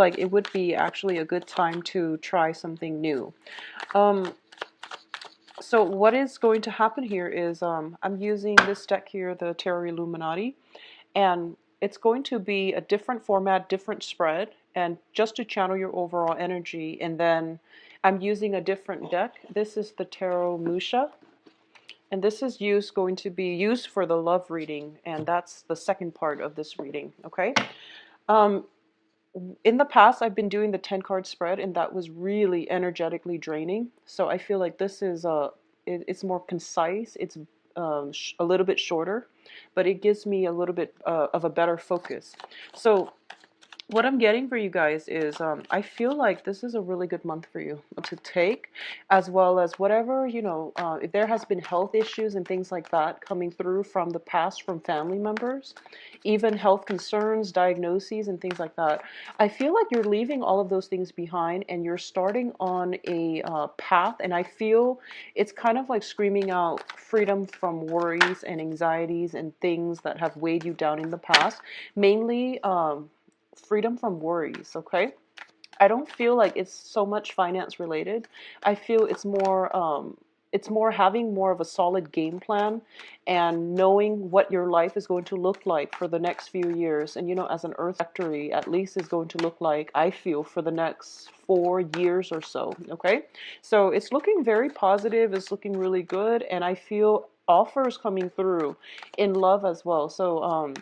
like it would be actually a good time to try something new. Um, so what is going to happen here is I'm using this deck here, the Tarot Illuminati, and it's going to be a different format, different spread, and just to channel your overall energy. And then I'm using a different deck. This is the Tarot Musha, and this is going to be used for the love reading, and that's the second part of this reading, okay? Um, in the past, I've been doing the 10 card spread, and that was really energetically draining. So I feel like this is it's more concise. It's a little bit shorter, but it gives me a little bit of a better focus. So what I'm getting for you guys is I feel like this is a really good month for you to take, as well as whatever, if there has been health issues and things like that coming through from the past from family members, even health concerns, diagnoses, and things like that. I feel like you're leaving all of those things behind and you're starting on a path, and I feel it's kind of like screaming out freedom from worries and anxieties and things that have weighed you down in the past, mainly freedom from worries, okay? I don't feel like it's so much finance related. I feel it's more having more of a solid game plan and knowing what your life is going to look like for the next few years. And as an earth trajectory at least is going to look like, I feel, for the next 4 years or so, okay? So it's looking very positive, it's looking really good, and I feel offers coming through in love as well. So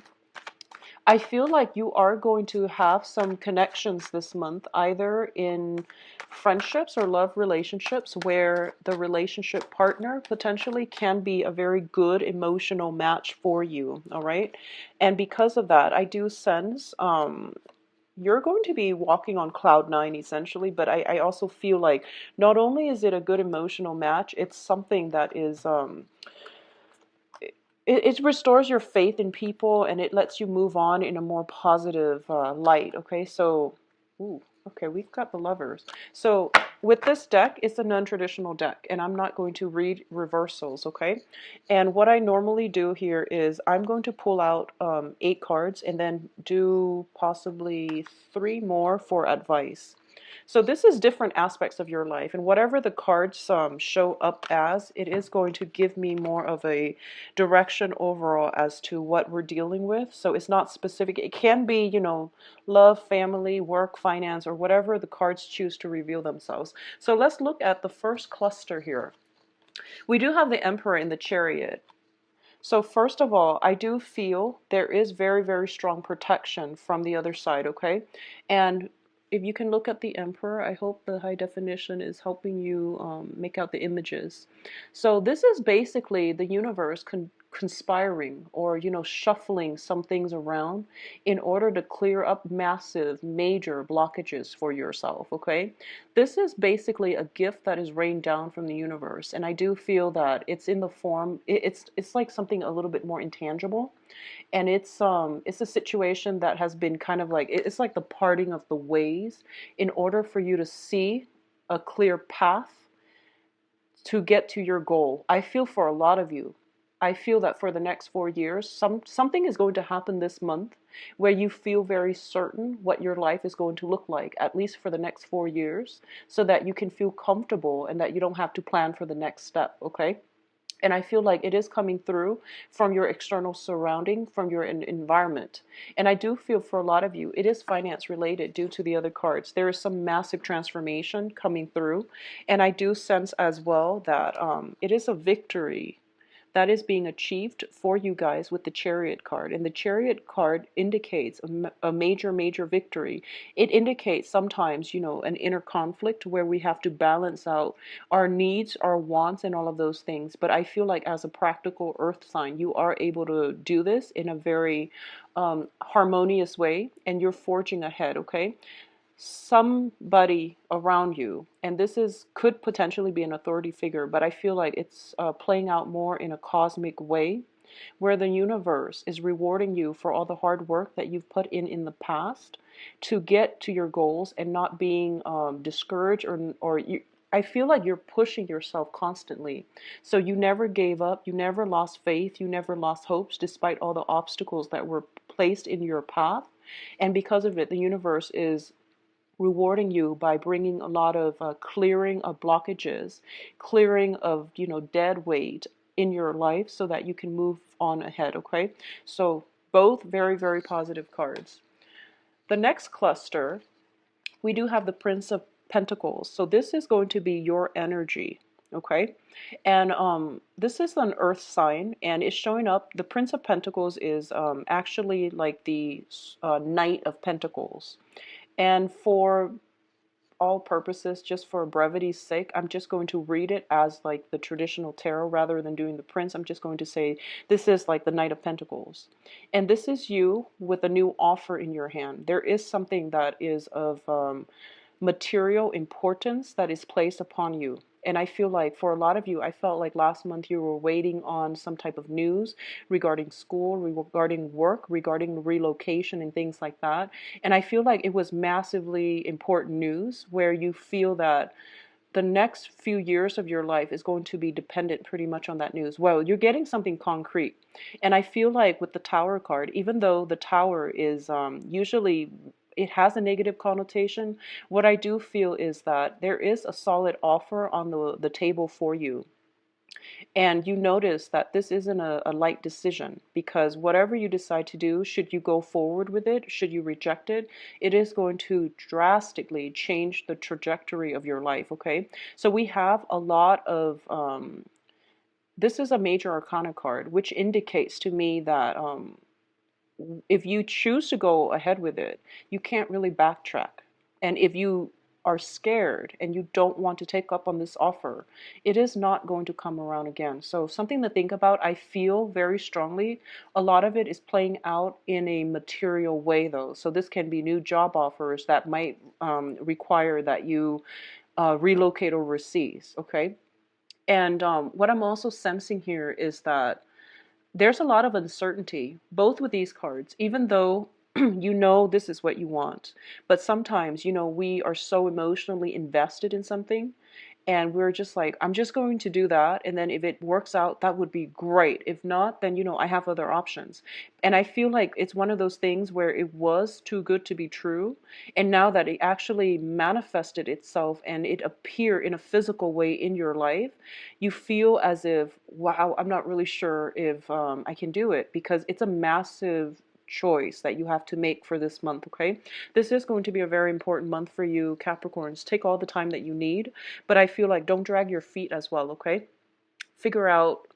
I feel like you are going to have some connections this month, either in friendships or love relationships, where the relationship partner potentially can be a very good emotional match for you, all right? And because of that, I do sense you're going to be walking on cloud nine essentially, but I also feel like not only is it a good emotional match, it's something that is it restores your faith in people, and it lets you move on in a more positive light, okay? So, ooh, okay, we've got the lovers. So with this deck, it's a non-traditional deck, and I'm not going to read reversals, okay? And what I normally do here is I'm going to pull out 8 cards and then do possibly 3 more for advice. So this is different aspects of your life, and whatever the cards show up as, it is going to give me more of a direction overall as to what we're dealing with. So it's not specific. It can be, love, family, work, finance, or whatever the cards choose to reveal themselves. So let's look at the first cluster here. We do have the Emperor in the Chariot. So first of all, I do feel there is very, very strong protection from the other side, okay? And if you can look at the Emperor, I hope the high definition is helping you make out the images. So this is basically the universe conspiring, or shuffling some things around in order to clear up massive major blockages for yourself, okay? This is basically a gift that is rained down from the universe, and I do feel that it's in the form, it's like something a little bit more intangible, and it's a situation that has been kind of like, it's like the parting of the ways in order for you to see a clear path to get to your goal. I feel for a lot of you, I feel that for the next 4 years, something is going to happen this month where you feel very certain what your life is going to look like, at least for the next 4 years, so that you can feel comfortable and that you don't have to plan for the next step, okay? And I feel like it is coming through from your external surrounding, from your environment. And I do feel for a lot of you, it is finance related due to the other cards. There is some massive transformation coming through. And I do sense as well that it is a victory that is being achieved for you guys with the Chariot card. And the Chariot card indicates a major, major victory. It indicates sometimes, an inner conflict where we have to balance out our needs, our wants, and all of those things. But I feel like as a practical earth sign, you are able to do this in a very harmonious way, and you're forging ahead, okay? Somebody around you, and this is could potentially be an authority figure, but I feel like it's playing out more in a cosmic way, where the universe is rewarding you for all the hard work that you've put in the past to get to your goals, and not being discouraged, or you, I feel like you're pushing yourself constantly. So you never gave up, you never lost faith, you never lost hopes despite all the obstacles that were placed in your path. And because of it, the universe is rewarding you by bringing a lot of clearing of blockages, clearing of, dead weight in your life so that you can move on ahead, okay? So both very, very positive cards. The next cluster, we do have the Prince of Pentacles. So this is going to be your energy, okay? And this is an earth sign, and it's showing up. The Prince of Pentacles is actually like the Knight of Pentacles. And for all purposes, just for brevity's sake, I'm just going to read it as like the traditional tarot rather than doing the prince. I'm just going to say this is like the Knight of Pentacles. And this is you with a new offer in your hand. There is something that is of material importance that is placed upon you. And I feel like for a lot of you, I felt like last month you were waiting on some type of news regarding school, regarding work, regarding relocation and things like that. And I feel like it was massively important news where you feel that the next few years of your life is going to be dependent pretty much on that news. Well, you're getting something concrete. And I feel like with the Tower card, even though the Tower is usually, it has a negative connotation, what I do feel is that there is a solid offer on the table for you. And you notice that this isn't a light decision, because whatever you decide to do, should you go forward with it, should you reject it, it is going to drastically change the trajectory of your life, okay? So we have a lot of, this is a major arcana card, which indicates to me that if you choose to go ahead with it, you can't really backtrack. And if you are scared and you don't want to take up on this offer, it is not going to come around again. So something to think about. I feel very strongly a lot of it is playing out in a material way though. So this can be new job offers that might require that you relocate overseas, okay? And what I'm also sensing here is that there's a lot of uncertainty, both with these cards, even though you know this is what you want. But sometimes, we are so emotionally invested in something and we're just like, I'm just going to do that. And then if it works out, that would be great. If not, then, I have other options. And I feel like it's one of those things where it was too good to be true. And now that it actually manifested itself and it appeared in a physical way in your life, you feel as if, wow, I'm not really sure if I can do it, because it's a massive choice that you have to make for this month, okay? This is going to be a very important month for you, Capricorns. Take all the time that you need, but I feel like don't drag your feet as well, okay? Figure out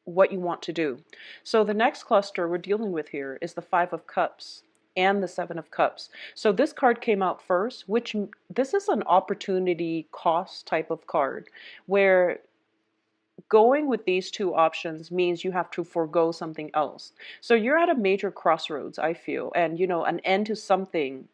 what you want to do. So the next cluster we're dealing with here is the Five of Cups and the Seven of Cups. So this card came out first, which this is an opportunity cost type of card where going with these two options means you have to forego something else. So you're at a major crossroads, I feel, and an end to something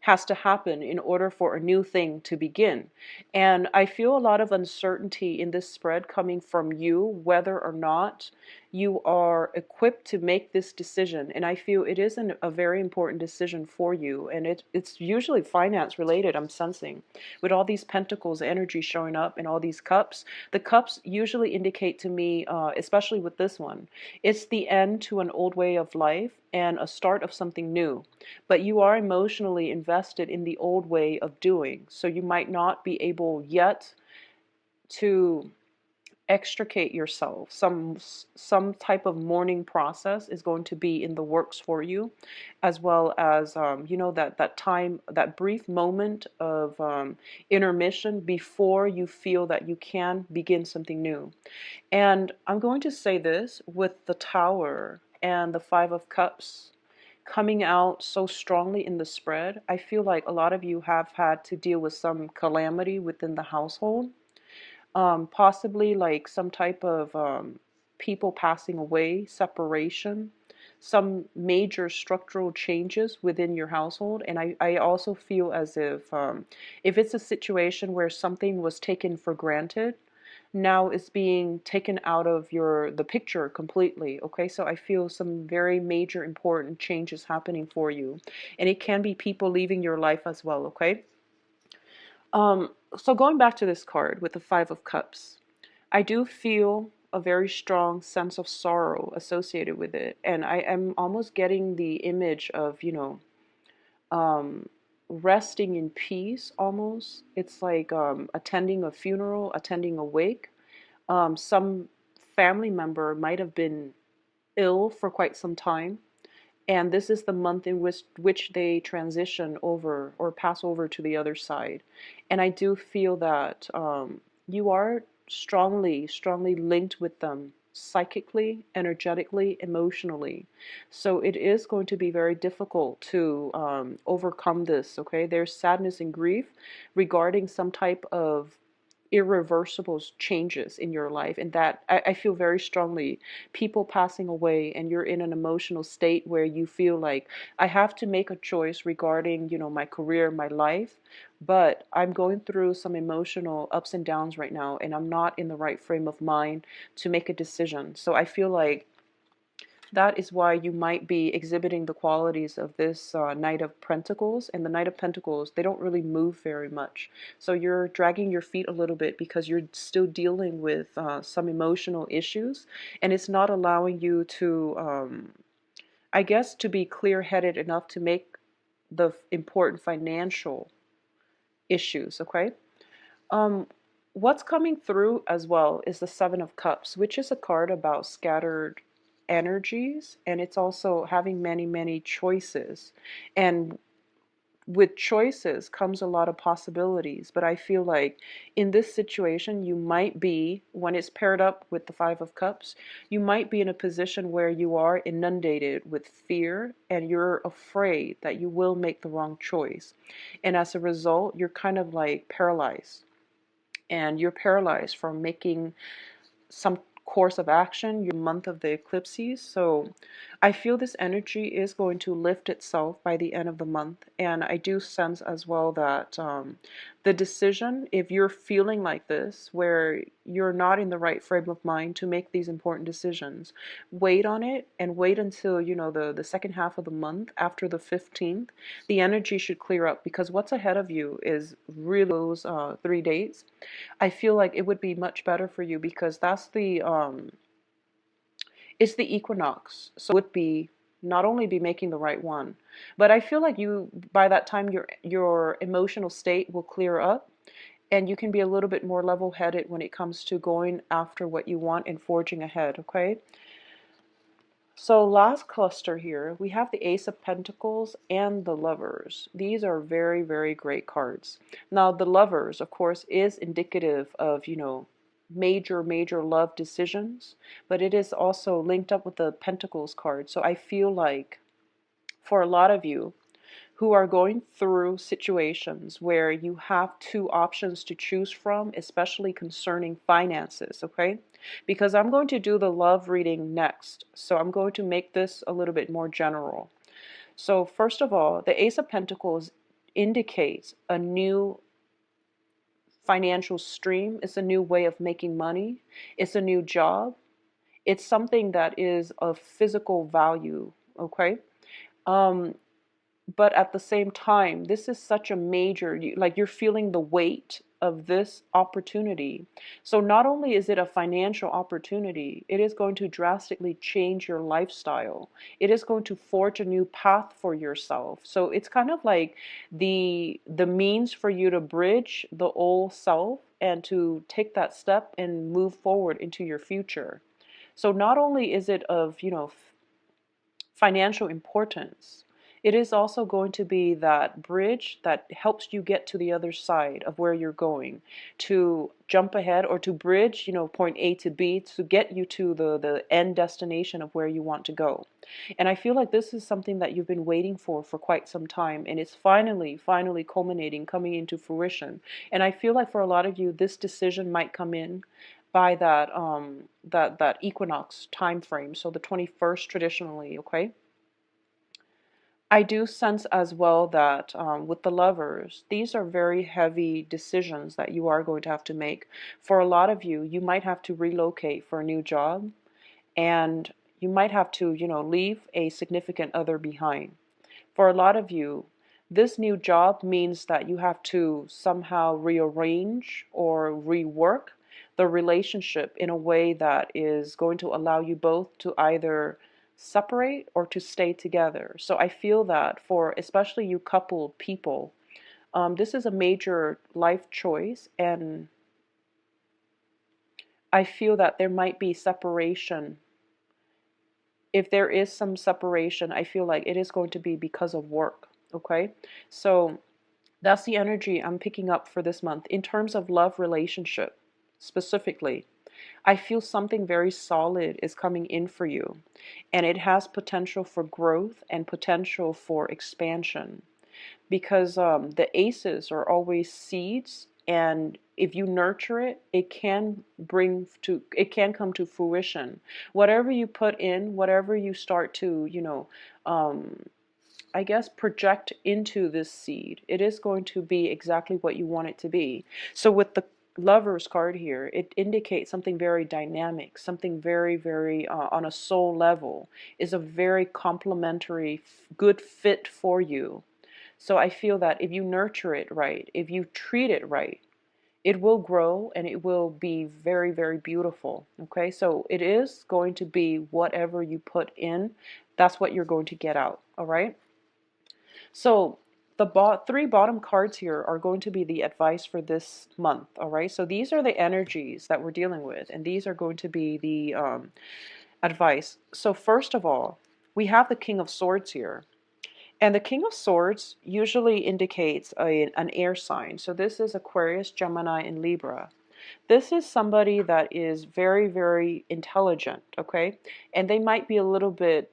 has to happen in order for a new thing to begin. And I feel a lot of uncertainty in this spread coming from you, whether or not you are equipped to make this decision. And I feel it is a very important decision for you. And it's usually finance related, I'm sensing. With all these pentacles energy showing up and all these cups, the cups usually indicate to me, especially with this one, it's the end to an old way of life and a start of something new. But you are emotionally invested in the old way of doing. So you might not be able yet to extricate yourself. Some type of mourning process is going to be in the works for you, as well as that time, that brief moment of intermission before you feel that you can begin something new. And I'm going to say this with the Tower and the Five of Cups coming out so strongly in the spread. I feel like a lot of you have had to deal with some calamity within the household, possibly like some type of people passing away, separation, some major structural changes within your household. And I also feel as if it's a situation where something was taken for granted, now it's being taken out of the picture completely. Okay, so I feel some very major important changes happening for you, and it can be people leaving your life as well. Okay, so going back to this card with the Five of Cups, I do feel a very strong sense of sorrow associated with it, and I am almost getting the image of resting in peace almost. It's like attending a funeral, attending a wake. Some family member might have been ill for quite some time, and this is the month in which they transition over or pass over to the other side. And I do feel that you are strongly linked with them psychically, energetically, emotionally. So it is going to be very difficult to overcome this. Okay, there's sadness and grief regarding some type of irreversible changes in your life, and that I feel very strongly people passing away, and you're in an emotional state where you feel like I have to make a choice regarding, my career, my life, but I'm going through some emotional ups and downs right now, and I'm not in the right frame of mind to make a decision. So I feel like that is why you might be exhibiting the qualities of this Knight of Pentacles. And the Knight of Pentacles, they don't really move very much. So you're dragging your feet a little bit because you're still dealing with some emotional issues. And it's not allowing you to, I guess, to be clear-headed enough to make the important financial issues, okay? Um, what's coming through as well is the Seven of Cups, which is a card about scattered energies, and it's also having many choices. And with choices comes a lot of possibilities, but I feel like in this situation you might be, when it's paired up with the Five of Cups, you might be in a position where you are inundated with fear and you're afraid that you will make the wrong choice, and as a result you're kind of like paralyzed, and you're paralyzed from making some course of action, your month of the eclipses. So I feel this energy is going to lift itself by the end of the month. And I do sense as well that the decision, if you're feeling like this, where you're not in the right frame of mind to make these important decisions, wait on it and wait until, the second half of the month after the 15th. The energy should clear up, because what's ahead of you is really those 3 days. I feel like it would be much better for you, because that's the it's the equinox. So it would be not only be making the right one, but I feel like you, by that time, your emotional state will clear up, and you can be a little bit more level-headed when it comes to going after what you want and forging ahead, okay? So last cluster here, we have the Ace of Pentacles and the Lovers. These are very great cards. Now the Lovers, of course, is indicative of, major love decisions, but it is also linked up with the Pentacles card. So I feel like for a lot of you who are going through situations where you have two options to choose from, especially concerning finances, okay? Because I'm going to do the love reading next, so I'm going to make this a little bit more general. So first of all, the Ace of Pentacles indicates a new financial stream. It's a new way of making money. It's a new job. It's something that is of physical value, okay? Um, but at the same time, this is such a major, like you're feeling the weight of this opportunity. So not only is it a financial opportunity, it is going to drastically change your lifestyle. It is going to forge a new path for yourself. So it's kind of like the means for you to bridge the old self and to take that step and move forward into your future. So not only is it of, financial importance, it is also going to be that bridge that helps you get to the other side of where you're going, to jump ahead or to bridge, point A to B, to get you to the end destination of where you want to go. And I feel like this is something that you've been waiting for quite some time, and it's finally culminating, coming into fruition. And I feel like for a lot of you, this decision might come in by that equinox time frame, so the 21st traditionally, okay? I do sense as well that with the Lovers, these are very heavy decisions that you are going to have to make. For a lot of you, you might have to relocate for a new job, and you might have to, leave a significant other behind. For a lot of you, this new job means that you have to somehow rearrange or rework the relationship in a way that is going to allow you both to either separate or to stay together. So I feel that for especially you coupled people, this is a major life choice, and I feel that there might be separation. If there is some separation, I feel like it is going to be because of work. Okay, so that's the energy I'm picking up for this month in terms of love relationship specifically. I feel something very solid is coming in for you, and it has potential for growth and potential for expansion, because the aces are always seeds, and if you nurture it, it can come to fruition. Whatever you put in, whatever you start to, um, I guess, project into this seed, it is going to be exactly what you want it to be. So with the Lovers card here, it indicates something very dynamic, something very, very on a soul level, is a very complementary, good fit for you. So I feel that if you nurture it right, if you treat it right, it will grow and it will be very, very beautiful. Okay, so it is going to be whatever you put in, that's what you're going to get out. All right. So the three bottom cards here are going to be the advice for this month. All right. So these are the energies that we're dealing with, and these are going to be the advice. So first of all, we have the King of Swords here. And the King of Swords usually indicates an air sign. So this is Aquarius, Gemini, and Libra. This is somebody that is very, very intelligent, okay? And they might be a little bit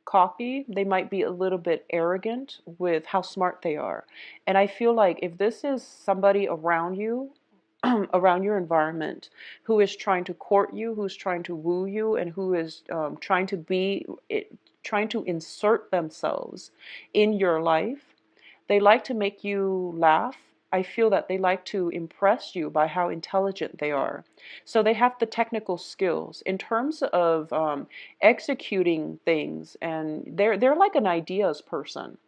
cocky. They might be a little bit arrogant with how smart they are. And I feel like if this is somebody around you, around your environment, who is trying to court you, who's trying to woo you, and who is trying to insert themselves in your life, they like to make you laugh. I feel that they like to impress you by how intelligent they are. So they have the technical skills in terms of executing things, and they're like an ideas person.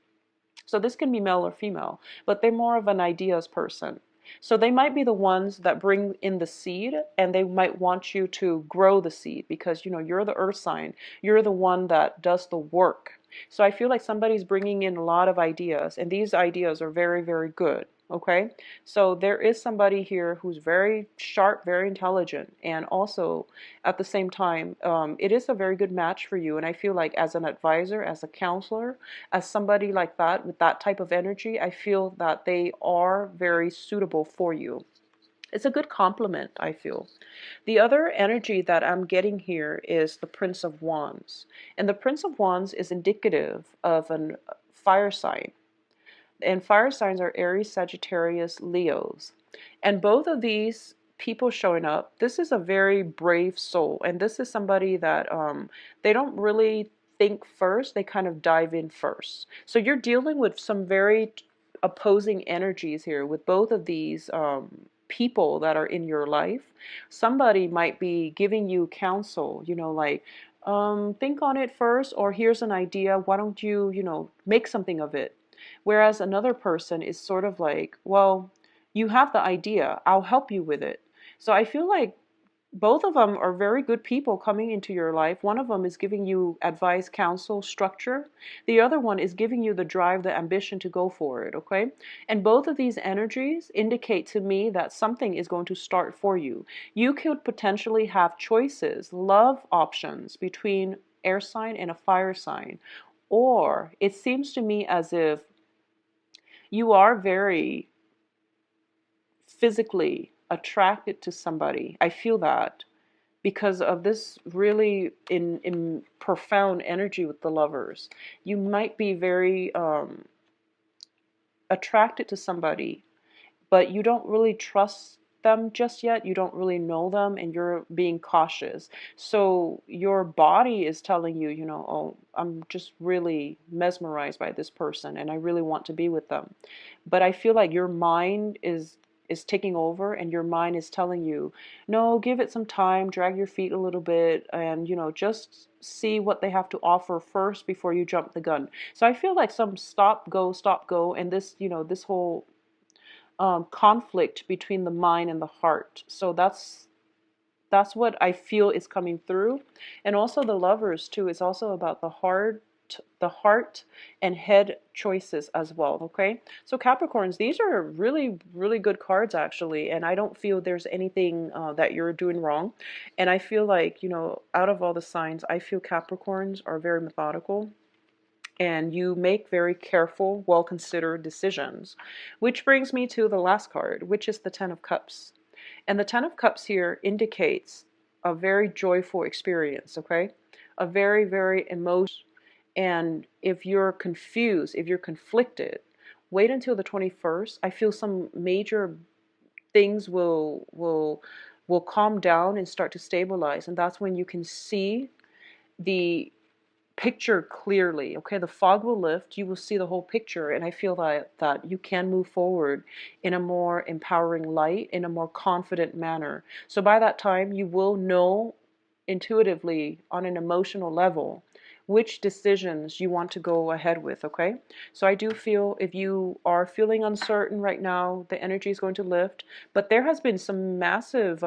So this can be male or female, but they're more of an ideas person. So they might be the ones that bring in the seed, and they might want you to grow the seed because, you're the earth sign. You're the one that does the work. So I feel like somebody's bringing in a lot of ideas, and these ideas are very, very good. Okay, so there is somebody here who's very sharp, very intelligent, and also at the same time, it is a very good match for you. And I feel like as an advisor, as a counselor, as somebody like that with that type of energy, I feel that they are very suitable for you. It's a good compliment, I feel. The other energy that I'm getting here is the Prince of Wands. And the Prince of Wands is indicative of a fire sign. And fire signs are Aries, Sagittarius, Leos. And both of these people showing up, this is a very brave soul. And this is somebody that they don't really think first, they kind of dive in first. So you're dealing with some very opposing energies here with both of these people that are in your life. Somebody might be giving you counsel, like, think on it first, or here's an idea, why don't you, make something of it. Whereas another person is sort of like, well, you have the idea, I'll help you with it. So I feel like both of them are very good people coming into your life. One of them is giving you advice, counsel, structure. The other one is giving you the drive, the ambition to go for it, okay? And both of these energies indicate to me that something is going to start for you. You could potentially have choices, love options between air sign and a fire sign. Or it seems to me as if you are very physically attracted to somebody. I feel that because of this really in profound energy with the Lovers. You might be very attracted to somebody, but you don't really trust them just yet. You don't really know them, and you're being cautious. So your body is telling you, oh, I'm just really mesmerized by this person and I really want to be with them. But I feel like your mind is taking over, and your mind is telling you, no, give it some time, drag your feet a little bit, and just see what they have to offer first before you jump the gun. So I feel like some stop go, and this whole, conflict between the mind and the heart. So that's That's what I feel is coming through. And also the lovers too. It's also about the heart and head choices as well. Okay. So Capricorns, these are really, really good cards actually. And I don't feel there's anything that you're doing wrong. And I feel like, you know, out of all the signs, I feel Capricorns are very methodical and you make very careful, well-considered decisions. Which brings me to the last card, which is the Ten of Cups. And the Ten of Cups here indicates a very joyful experience, okay? A very, very emotional. And if you're confused, if you're conflicted, wait until the 21st. I feel some major things will calm down and start to stabilize. And that's when you can see the picture clearly. Okay, the fog will lift, you will see the whole picture, and I feel that you can move forward in a more empowering light, in a more confident manner. So by that time you will know intuitively on an emotional level which decisions you want to go ahead with. Okay, so I do feel if you are feeling uncertain right now, the energy is going to lift, but there has been some massive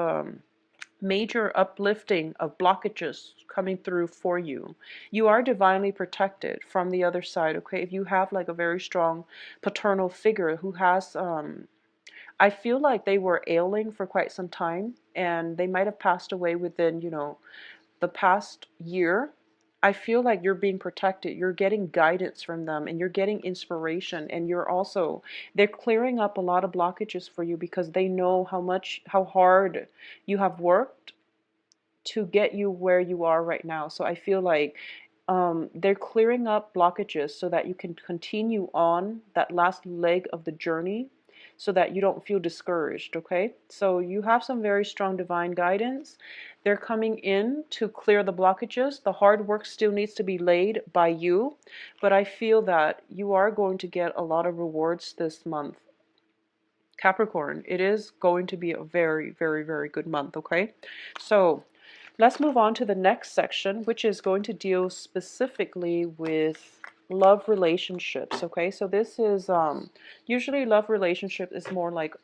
major uplifting of blockages coming through for you. You are divinely protected from the other side, okay? If you have like a very strong paternal figure who has, I feel like they were ailing for quite some time and they might have passed away within, you know, the past year. I feel like you're being protected. You're getting guidance from them and you're getting inspiration, and you're also, they're clearing up a lot of blockages for you because they know how hard you have worked to get you where you are right now. So I feel like they're clearing up blockages so that you can continue on that last leg of the journey so that you don't feel discouraged, okay? So you have some very strong divine guidance. They're coming in to clear the blockages. The hard work still needs to be laid by you, but I feel that you are going to get a lot of rewards this month. Capricorn, it is going to be a very, very, very good month, okay? So let's move on to the next section, which is going to deal specifically with love relationships, okay? So this is, usually love relationship is more like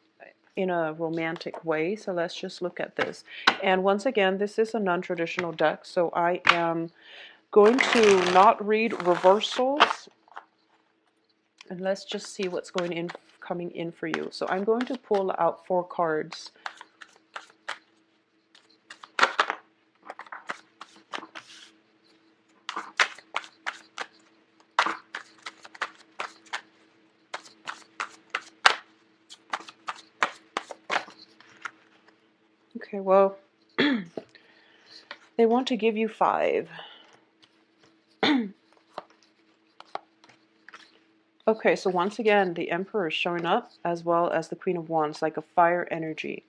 in a romantic way. So let's just look at this. And once again, this is a non-traditional deck, so I am going to not read reversals, and let's just see what's coming in for you. So I'm going to pull out 4 cards. Okay, well, they want to give you 5. Okay, so once again, the Emperor is showing up as well as the Queen of Wands, like a fire energy.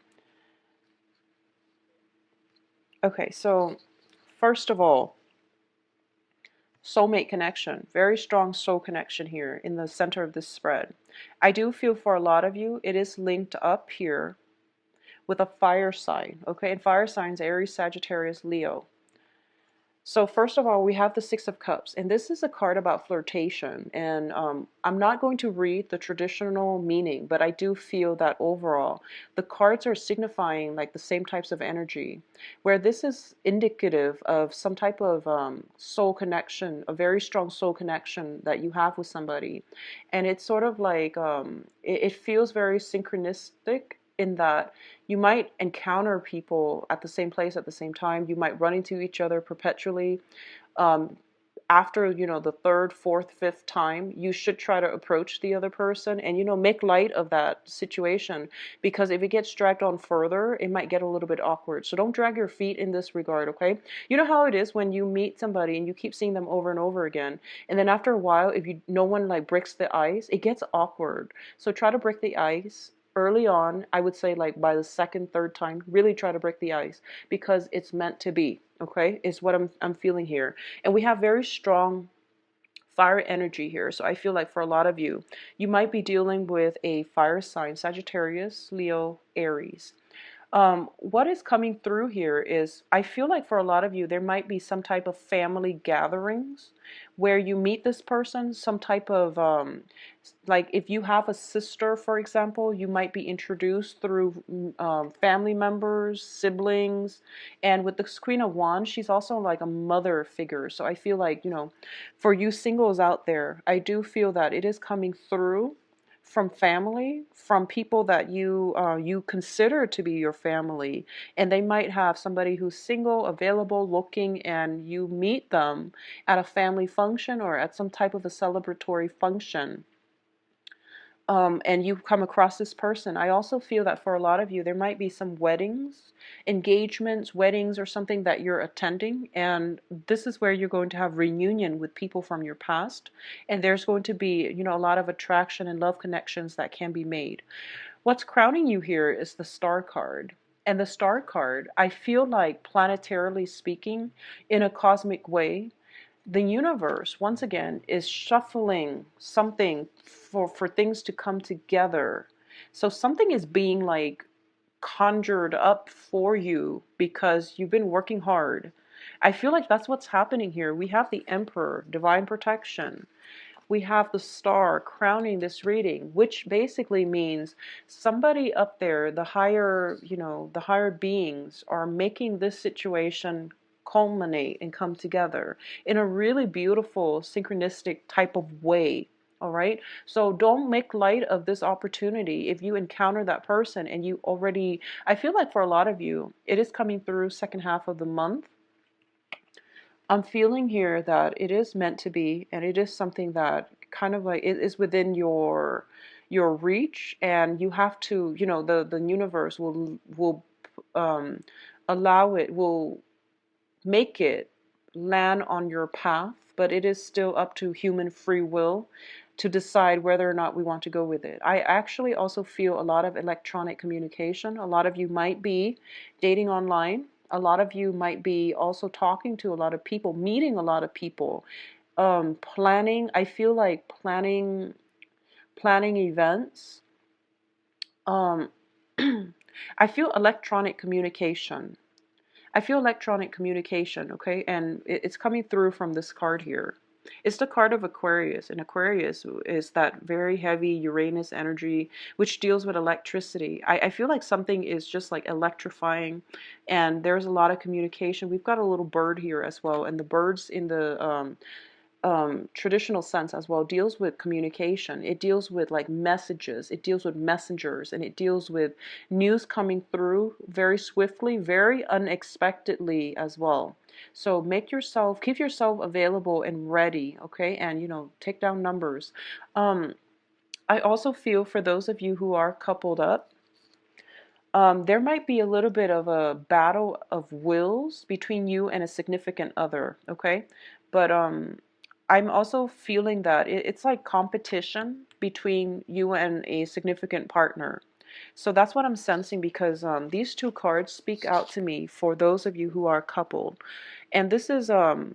Okay, so first of all, soulmate connection. Very strong soul connection here in the center of this spread. I do feel for a lot of you, it is linked up here with a fire sign, okay? And fire signs, Aries, Sagittarius, Leo. So first of all, we have the Six of Cups, and this is a card about flirtation. And I'm not going to read the traditional meaning, but I do feel that overall, the cards are signifying like the same types of energy, where this is indicative of some type of soul connection, a very strong soul connection that you have with somebody. And it's sort of like, it feels very synchronistic in that you might encounter people at the same place at the same time. You might run into each other perpetually. After, you know, the 3rd, 4th, 5th time, you should try to approach the other person and, you know, make light of that situation, because if it gets dragged on further, it might get a little bit awkward. So don't drag your feet in this regard, okay? You know how it is when you meet somebody and you keep seeing them over and over again, and then after a while, if no one like breaks the ice, it gets awkward. So try to break the ice early on. I would say like by the 2nd, 3rd time, really try to break the ice, because it's meant to be, okay? Is what I'm feeling here. And we have very strong fire energy here. So I feel like for a lot of you, you might be dealing with a fire sign, Sagittarius, Leo, Aries. What is coming through here is I feel like for a lot of you, there might be some type of family gatherings where you meet this person, some type of, like if you have a sister, for example, you might be introduced through family members, siblings. And with the Queen of Wands, she's also like a mother figure. So I feel like, for you singles out there, I do feel that it is coming through from family, from people that you consider to be your family, and they might have somebody who's single, available, looking, and you meet them at a family function or at some type of a celebratory function. And you come across this person. I also feel that for a lot of you, there might be some weddings, engagements, weddings, or something that you're attending. And this is where you're going to have reunion with people from your past. And there's going to be, a lot of attraction and love connections that can be made. What's crowning you here is the Star card. And the Star card, I feel like planetarily speaking, in a cosmic way, the universe once again is shuffling something for things to come together. So something is being like conjured up for you because you've been working hard. I feel like that's what's happening here. We have the Emperor, divine protection. We have the Star crowning this reading, which basically means somebody up there, the higher beings are making this situation culminate and come together in a really beautiful synchronistic type of way. All right. So don't make light of this opportunity. If you encounter that person and you already, I feel like for a lot of you, it is coming through second half of the month. I'm feeling here that it is meant to be, and it is something that kind of like it is within your reach, and you have to, the universe will um, allow it, will make it land on your path, but it is still up to human free will to decide whether or not we want to go with it. I actually also feel a lot of electronic communication. A lot of you might be dating online. A lot of you might be also talking to a lot of people, meeting a lot of people, planning. I feel like planning events. Um, I feel electronic communication. I feel electronic communication, okay? And it's coming through from this card here. It's the card of Aquarius, and Aquarius is that very heavy Uranus energy, which deals with electricity. I feel like something is just like electrifying, and there's a lot of communication. We've got a little bird here as well, and the birds in the traditional sense as well deals with communication. It deals with like messages, it deals with messengers, and it deals with news coming through very swiftly, very unexpectedly as well. So keep yourself available and ready, okay? And take down numbers. I also feel for those of you who are coupled up, there might be a little bit of a battle of wills between you and a significant other, okay? But I'm also feeling that it's like competition between you and a significant partner. So that's what I'm sensing, because these two cards speak out to me for those of you who are coupled. And this is the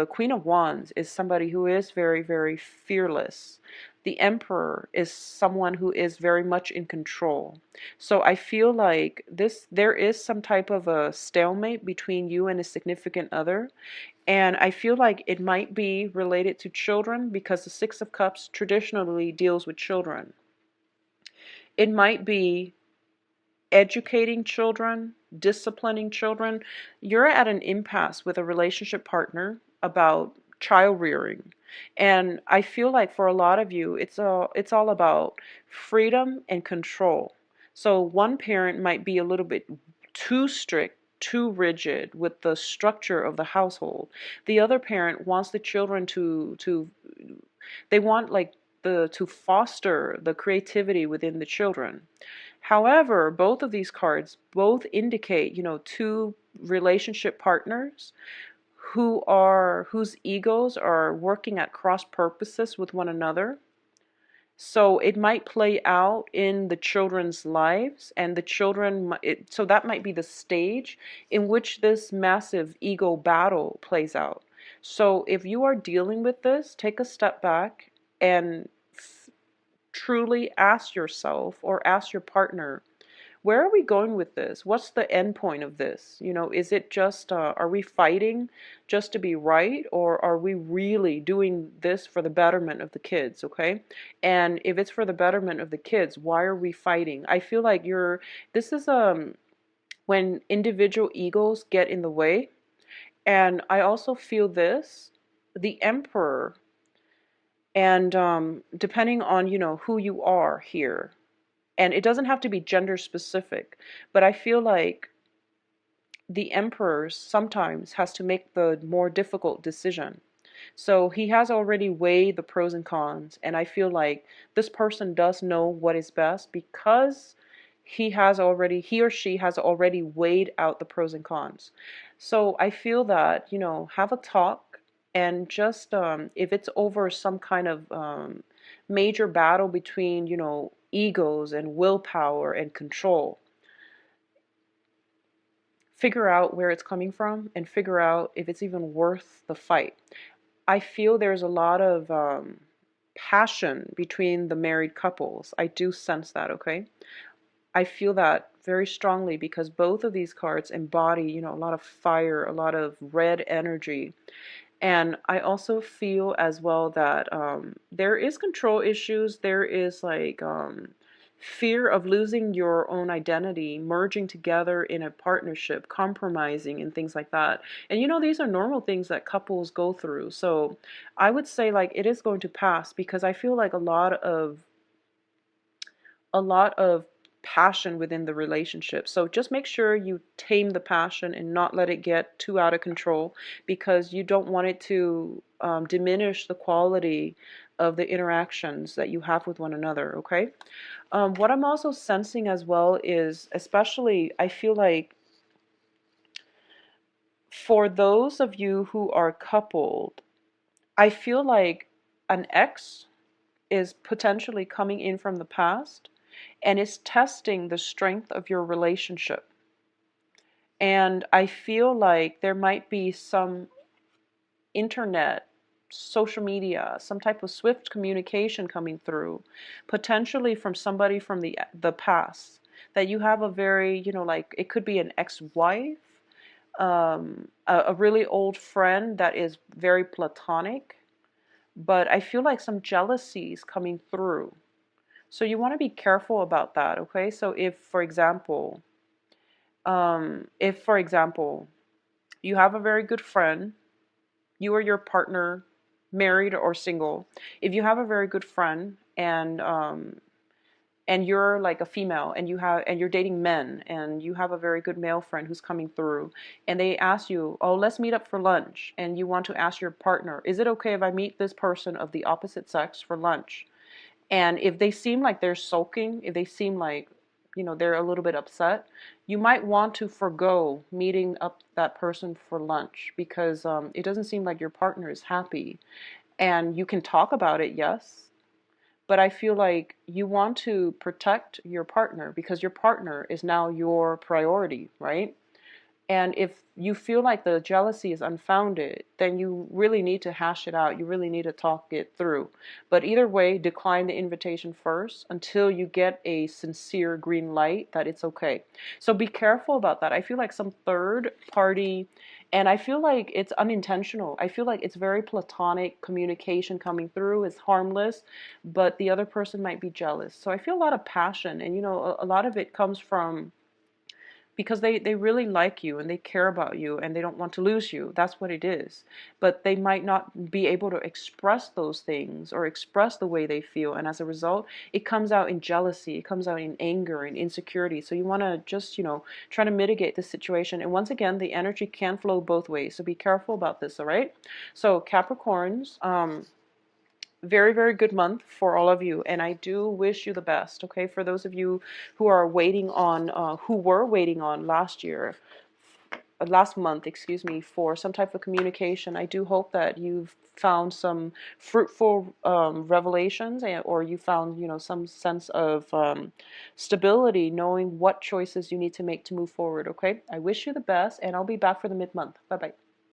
Queen of Wands is somebody who is very, very fearless. The Emperor is someone who is very much in control. So I feel like there is some type of a stalemate between you and a significant other. And I feel like it might be related to children, because the Six of Cups traditionally deals with children. It might be educating children, disciplining children. You're at an impasse with a relationship partner about child rearing. And I feel like for a lot of you, it's all about freedom and control. So one parent might be a little bit too strict, too rigid with the structure of the household. The other parent wants the children to they want like the to foster the creativity within the children. However, both of these cards both indicate, two relationship partners whose egos are working at cross purposes with one another. So it might play out in the children's lives, and the children, so that might be the stage in which this massive ego battle plays out. So if you are dealing with this, take a step back and truly ask yourself or ask your partner, where are we going with this? What's the end point of this? You know, is it just, are we fighting just to be right, or are we really doing this for the betterment of the kids, okay? And if it's for the betterment of the kids, why are we fighting? I feel like this is, when individual egos get in the way. And I also feel this, the emperor, and depending on, you know, who you are here, and it doesn't have to be gender specific, but I feel like the emperor sometimes has to make the more difficult decision. So he has already weighed the pros and cons, and I feel like this person does know what is best because he or she has already weighed out the pros and cons. So I feel that, you know, have a talk, and just if it's over some kind of major battle between, you know, egos and willpower and control, figure out where it's coming from and figure out if it's even worth the fight. I feel there's a lot of passion between the married couples. I do sense that, okay? I feel that very strongly because both of these cards embody, you know, a lot of fire, a lot of red energy. And I also feel as well that there is control issues. There is like fear of losing your own identity, merging together in a partnership, compromising, and things like that. And you know, these are normal things that couples go through. So I would say like it is going to pass because I feel like a lot of passion within the relationship. So just make sure you tame the passion and not let it get too out of control, because you don't want it to diminish the quality of the interactions that you have with one another, okay? What I'm also sensing as well is, especially, I feel like for those of you who are coupled, I feel like an ex is potentially coming in from the past and is testing the strength of your relationship. And I feel like there might be some internet, social media, some type of swift communication coming through, potentially from somebody from the past, that you have a very, you know, like it could be an ex-wife, a really old friend that is very platonic, but I feel like some jealousies coming through. So you want to be careful about that, okay? So if for example, you have a very good friend, you or your partner, married or single, if you have a very good friend and you're like a female and you're dating men and you have a very good male friend who's coming through and they ask you, oh, let's meet up for lunch, and you want to ask your partner, is it okay if I meet this person of the opposite sex for lunch? And if they seem like they're sulking, if they seem like, you know, they're a little bit upset, you might want to forgo meeting up that person for lunch, because it doesn't seem like your partner is happy. And you can talk about it, yes, but I feel like you want to protect your partner because your partner is now your priority, right? And if you feel like the jealousy is unfounded, then you really need to hash it out. You really need to talk it through. But either way, decline the invitation first until you get a sincere green light that it's okay. So be careful about that. I feel like some third party, and I feel like it's unintentional. I feel like it's very platonic communication coming through. It's harmless, but the other person might be jealous. So I feel a lot of passion, and you know, a lot of it comes from because they really like you and they care about you and they don't want to lose you. That's what it is. But they might not be able to express those things or express the way they feel. And as a result, it comes out in jealousy. It comes out in anger and insecurity. So you want to just, you know, try to mitigate the situation. And once again, the energy can flow both ways. So be careful about this, all right? So Capricorns, very, very good month for all of you, and I do wish you the best, okay? For those of you who are waiting on, who were waiting on last month, excuse me, for some type of communication, I do hope that you've found some fruitful revelations, or you found, you know, some sense of stability, knowing what choices you need to make to move forward, okay? I wish you the best, and I'll be back for the mid-month. Bye-bye.